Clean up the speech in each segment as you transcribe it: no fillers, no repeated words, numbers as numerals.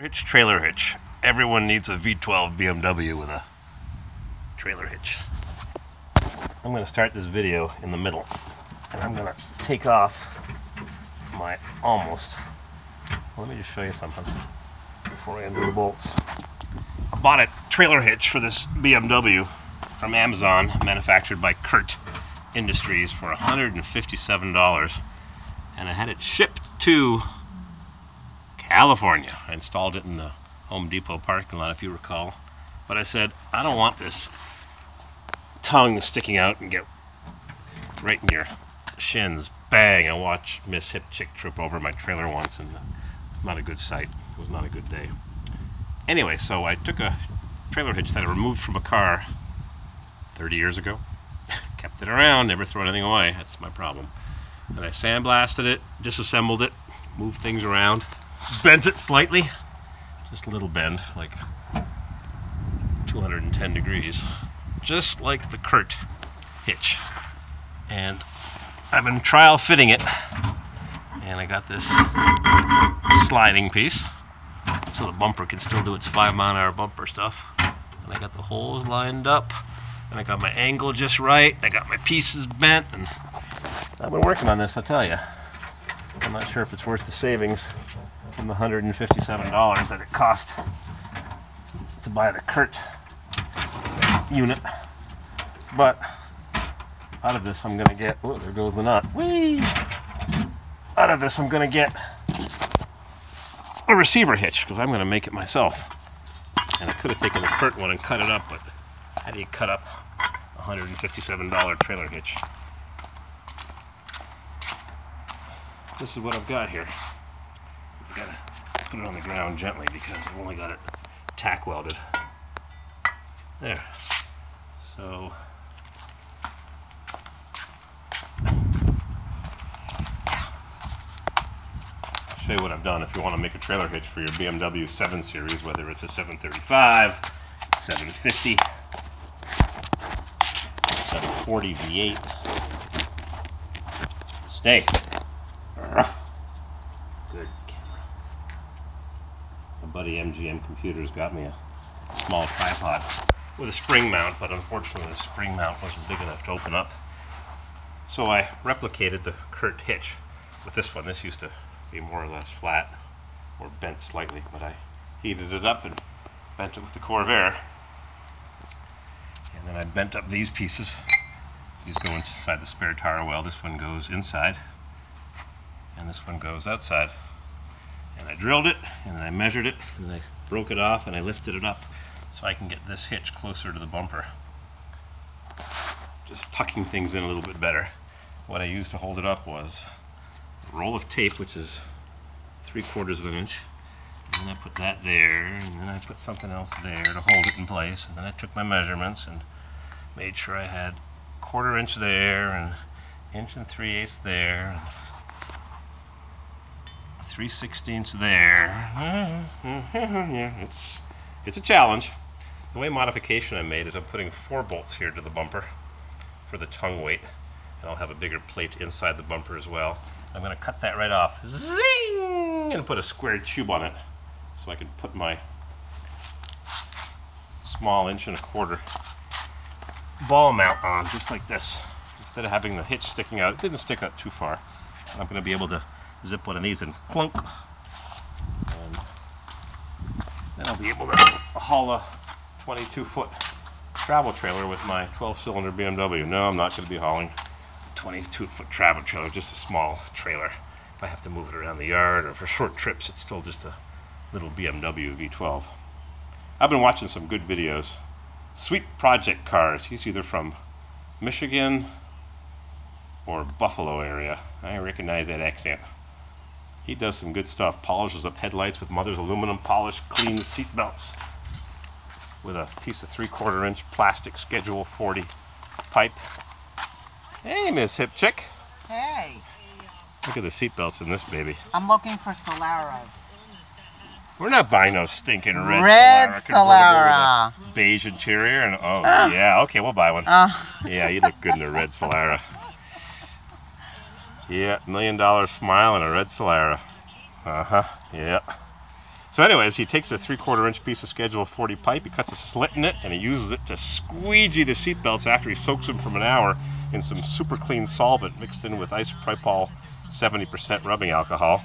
Hitch, trailer hitch. Everyone needs a V12 BMW with a trailer hitch. I'm going to start this video in the middle, and I'm going to take off my almost. Let me just show you something before I undo the bolts. I bought a trailer hitch for this BMW from Amazon, manufactured by Kurt Industries, for $157, and I had it shipped to California. I installed it in the Home Depot parking lot, if you recall. But I said, I don't want this tongue sticking out and get right in your shins. Bang! I watched Miss Hip Chick trip over my trailer once, and it's not a good sight. It was not a good day. Anyway, so I took a trailer hitch that I removed from a car 30 years ago. Kept it around, never throw anything away. That's my problem. And I sandblasted it, disassembled it, moved things around, bent it slightly, just a little bend, like 210 degrees, just like the Kurt hitch. And I've been trial fitting it, and I got this sliding piece so the bumper can still do its 5-mile-an-hour bumper stuff. And I got the holes lined up, and I got my angle just right, I got my pieces bent, and I've been working on this, I'll tell you. I'm not sure if it's worth the savings from the $157 that it cost to buy the Kurt unit. But out of this I'm going to get, oh, there goes the nut. Whee! Out of this I'm going to get a receiver hitch, because I'm going to make it myself. And I could have taken the Kurt one and cut it up, but how do you cut up a $157 trailer hitch? This is what I've got here. I've got to put it on the ground gently because I've only got it tack welded. There. So show you what I've done if you want to make a trailer hitch for your BMW 7 Series, whether it's a 735, 750, 740 V8. Stay. Good camera. My buddy MGM Computers got me a small tripod with a spring mount, but unfortunately the spring mount wasn't big enough to open up. So I replicated the Kurt hitch with this one. This used to be more or less flat, or bent slightly, but I heated it up and bent it with the Corvair. And then I bent up these pieces. These go inside the spare tire well. This one goes inside, and this one goes outside. And I drilled it, and then I measured it, and then I broke it off, and I lifted it up so I can get this hitch closer to the bumper. Just tucking things in a little bit better. What I used to hold it up was a roll of tape, which is 3/4 of an inch. And then I put that there, and then I put something else there to hold it in place. And then I took my measurements and made sure I had 1/4 inch there, and 1 3/8 there, and 3/16 there. Yeah, it's a challenge. The way modification I made is I'm putting 4 bolts here to the bumper for the tongue weight, and I'll have a bigger plate inside the bumper as well. I'm going to cut that right off, zing, and put a square tube on it so I can put my small 1 1/4 ball mount on, just like this. Instead of having the hitch sticking out, it didn't stick out too far. I'm going to be able to zip one of these and clunk, and then I'll be able to haul a 22-foot travel trailer with my 12-cylinder BMW. No, I'm not going to be hauling a 22-foot travel trailer, just a small trailer. If I have to move it around the yard or for short trips, it's still just a little BMW V12. I've been watching some good videos. Sweet Project Cars. He's either from Michigan or Buffalo area. I recognize that accent. He does some good stuff. Polishes up headlights with Mother's aluminum polish, cleans seat belts with a piece of 3/4 inch plastic Schedule 40 pipe. Hey, Miss Hip Chick. Hey. Look at the seat belts in this baby. I'm looking for Solaras. We're not buying no stinking red Solara. With a beige interior, and oh yeah, okay, we'll buy one. Yeah, you look good in a red Solara. Yeah, $1 million smile and a red Solara. Yeah. So anyways, he takes a 3/4 inch piece of Schedule 40 pipe, he cuts a slit in it, and he uses it to squeegee the seat belts after he soaks them from an hour in some super clean solvent mixed in with isopropyl 70% rubbing alcohol.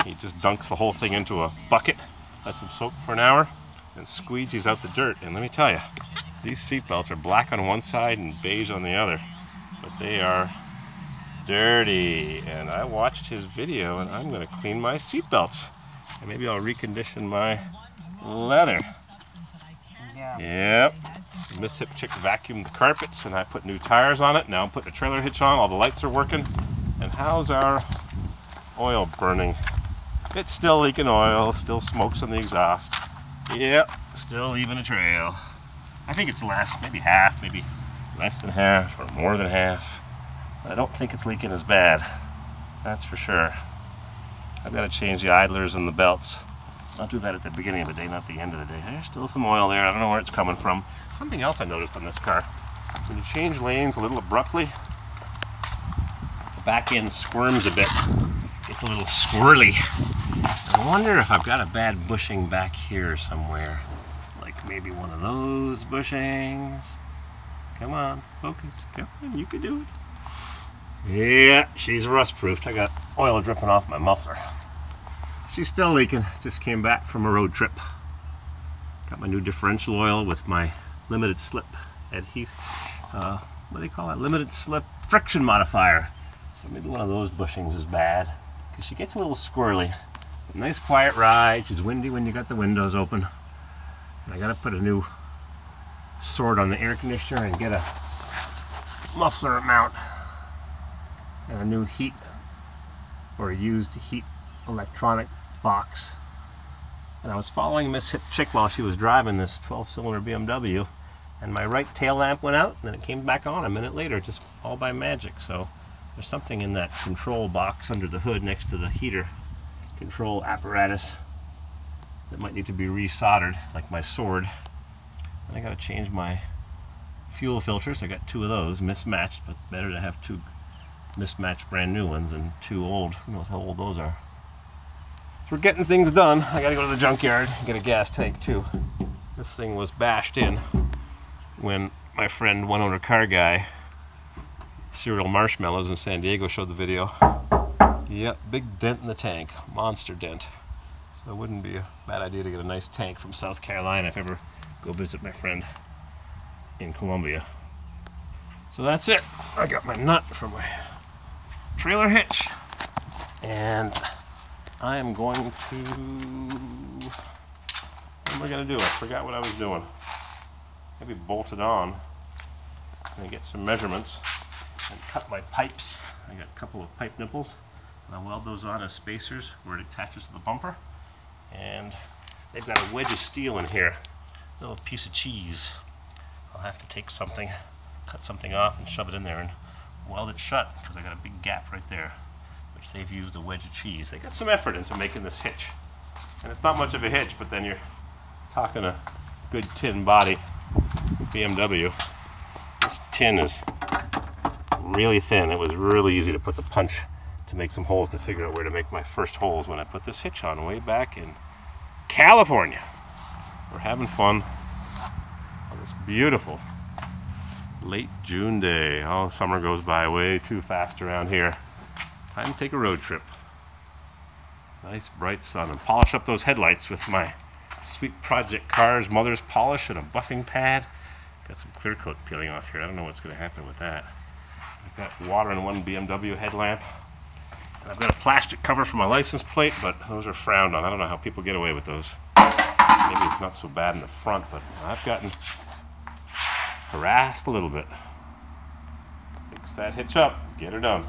He just dunks the whole thing into a bucket, lets them soak for an hour, and squeegees out the dirt. And let me tell you, these seat belts are black on one side and beige on the other, but they are dirty. And I watched his video, and I'm going to clean my seat belts. And maybe I'll recondition my leather. Yeah. Yep. Miss Hip Chick vacuumed the carpets and I put new tires on it. Now I'm putting a trailer hitch on. All the lights are working. And how's our oil burning? It's still leaking oil. Still smokes on the exhaust. Yep. Still leaving a trail. I think it's less. Maybe half. Maybe less than half or more than half. I don't think it's leaking as bad. That's for sure. I've got to change the idlers and the belts. I'll do that at the beginning of the day, not the end of the day. There's still some oil there. I don't know where it's coming from. Something else I noticed on this car. When you change lanes a little abruptly, the back end squirms a bit. It's a little squirrely. I wonder if I've got a bad bushing back here somewhere. Like maybe one of those bushings. Come on, focus. Come on, you can do it. Yeah, she's rust-proofed. I got oil dripping off my muffler. She's still leaking. Just came back from a road trip. Got my new differential oil with my limited slip adhesive. What do they call it? Limited slip friction modifier. So maybe one of those bushings is bad because she gets a little squirrely. A nice quiet ride. She's windy when you got the windows open. And I got to put a new sword on the air conditioner and get a muffler mount. And a new heat or a used heat electronic box. And I was following Miss Hip Chick while she was driving this 12-cylinder BMW, and my right tail lamp went out, and then it came back on a minute later, just all by magic. So there's something in that control box under the hood next to the heater control apparatus that might need to be resoldered, like my sword. And I got to change my fuel filters. I got 2 of those mismatched, but better to have 2 mismatched brand new ones and 2 old. Who knows how old those are. So we're getting things done. I gotta go to the junkyard and get a gas tank too. This thing was bashed in when my friend One Owner Car Guy, Cereal Marshmallows in San Diego, showed the video. Yep, big dent in the tank, monster dent. So it wouldn't be a bad idea to get a nice tank from South Carolina if I ever go visit my friend in Columbia. So that's it. I got my nut for my trailer hitch, and I am going to, what am I going to do? I forgot what I was doing. Maybe bolt it on and get some measurements and cut my pipes. I got a couple of pipe nipples, and I'll weld those on as spacers where it attaches to the bumper. And they've got a wedge of steel in here, a little piece of cheese. I'll have to take something, cut something off and shove it in there and weld it shut, because I got a big gap right there, which they've used a wedge of cheese. They got some effort into making this hitch, and it's not much of a hitch, but then you're talking a good tin body BMW. This tin is really thin. It was really easy to put the punch to make some holes to figure out where to make my first holes when I put this hitch on way back in California. We're having fun on this beautiful late June day. Oh, summer goes by way too fast around here. Time to take a road trip. Nice bright sun, and polish up those headlights with my sweet Project Cars mother's polish and a buffing pad. Got some clear coat peeling off here. I don't know what's going to happen with that. I've got water in one BMW headlamp. And I've got a plastic cover for my license plate, but those are frowned on. I don't know how people get away with those. Maybe it's not so bad in the front, but I've gotten harassed a little bit. Fix that hitch up, get her done.